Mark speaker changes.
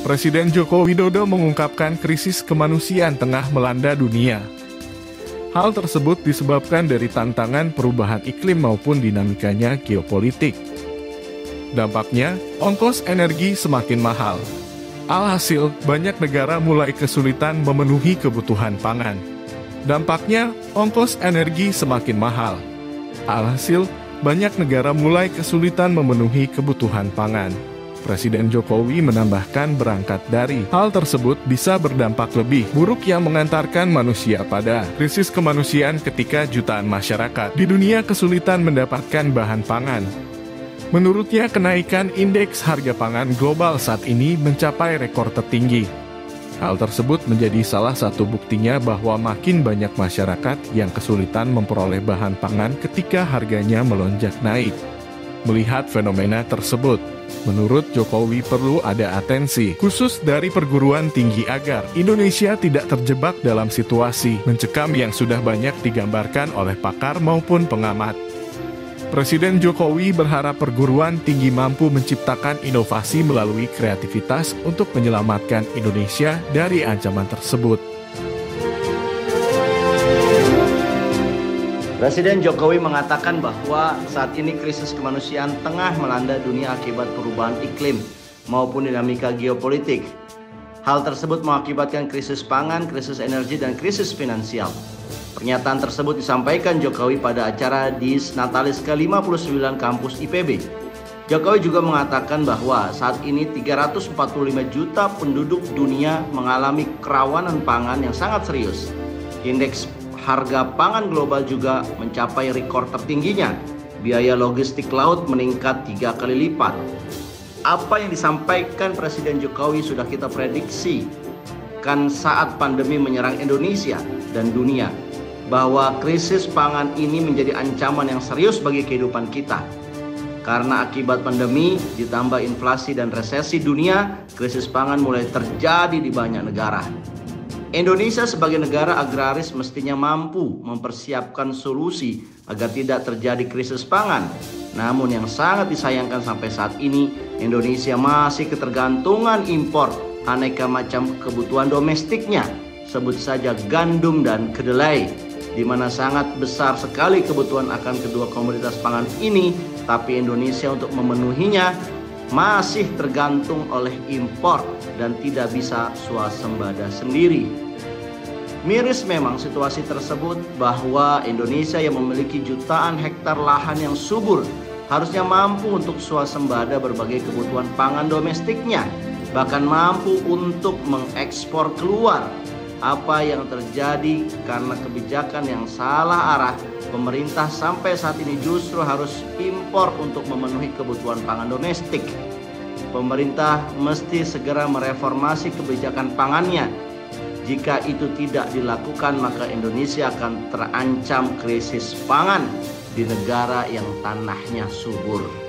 Speaker 1: Presiden Joko Widodo mengungkapkan krisis kemanusiaan tengah melanda dunia. Hal tersebut disebabkan dari tantangan perubahan iklim maupun dinamikanya geopolitik. Dampaknya, ongkos energi semakin mahal. Alhasil, banyak negara mulai kesulitan memenuhi kebutuhan pangan. Dampaknya, ongkos energi semakin mahal. Alhasil, banyak negara mulai kesulitan memenuhi kebutuhan pangan. Presiden Jokowi menambahkan berangkat dari hal tersebut bisa berdampak lebih buruk yang mengantarkan manusia pada krisis kemanusiaan ketika jutaan masyarakat di dunia kesulitan mendapatkan bahan pangan. Menurutnya, kenaikan indeks harga pangan global saat ini mencapai rekor tertinggi. Hal tersebut menjadi salah satu buktinya bahwa makin banyak masyarakat yang kesulitan memperoleh bahan pangan ketika harganya melonjak naik. Melihat fenomena tersebut, menurut Jokowi perlu ada atensi khusus dari perguruan tinggi agar Indonesia tidak terjebak dalam situasi mencekam yang sudah banyak digambarkan oleh pakar maupun pengamat. Presiden Jokowi berharap perguruan tinggi mampu menciptakan inovasi melalui kreativitas untuk menyelamatkan Indonesia dari ancaman tersebut.
Speaker 2: Presiden Jokowi mengatakan bahwa saat ini krisis kemanusiaan tengah melanda dunia akibat perubahan iklim maupun dinamika geopolitik. Hal tersebut mengakibatkan krisis pangan, krisis energi, dan krisis finansial. Pernyataan tersebut disampaikan Jokowi pada acara Disnatalis ke-59 kampus IPB. Jokowi juga mengatakan bahwa saat ini 345 juta penduduk dunia mengalami kerawanan pangan yang sangat serius. Indeks harga pangan global juga mencapai rekor tertingginya. Biaya logistik laut meningkat 3 kali lipat. Apa yang disampaikan Presiden Jokowi sudah kita prediksi kan saat pandemi menyerang Indonesia dan dunia, bahwa krisis pangan ini menjadi ancaman yang serius bagi kehidupan kita. Karena akibat pandemi ditambah inflasi dan resesi dunia, krisis pangan mulai terjadi di banyak negara. Indonesia sebagai negara agraris mestinya mampu mempersiapkan solusi agar tidak terjadi krisis pangan. Namun yang sangat disayangkan sampai saat ini, Indonesia masih ketergantungan impor aneka macam kebutuhan domestiknya. Sebut saja gandum dan kedelai, di mana sangat besar sekali kebutuhan akan kedua komoditas pangan ini, tapi Indonesia untuk memenuhinya masih tergantung oleh impor dan tidak bisa swasembada sendiri. Miris memang situasi tersebut bahwa Indonesia yang memiliki jutaan hektar lahan yang subur harusnya mampu untuk swasembada berbagai kebutuhan pangan domestiknya, bahkan mampu untuk mengekspor keluar. Apa yang terjadi karena kebijakan yang salah arah, pemerintah sampai saat ini justru harus impor untuk memenuhi kebutuhan pangan domestik. Pemerintah mesti segera mereformasi kebijakan pangannya. Jika itu tidak dilakukan, maka Indonesia akan terancam krisis pangan di negara yang tanahnya subur.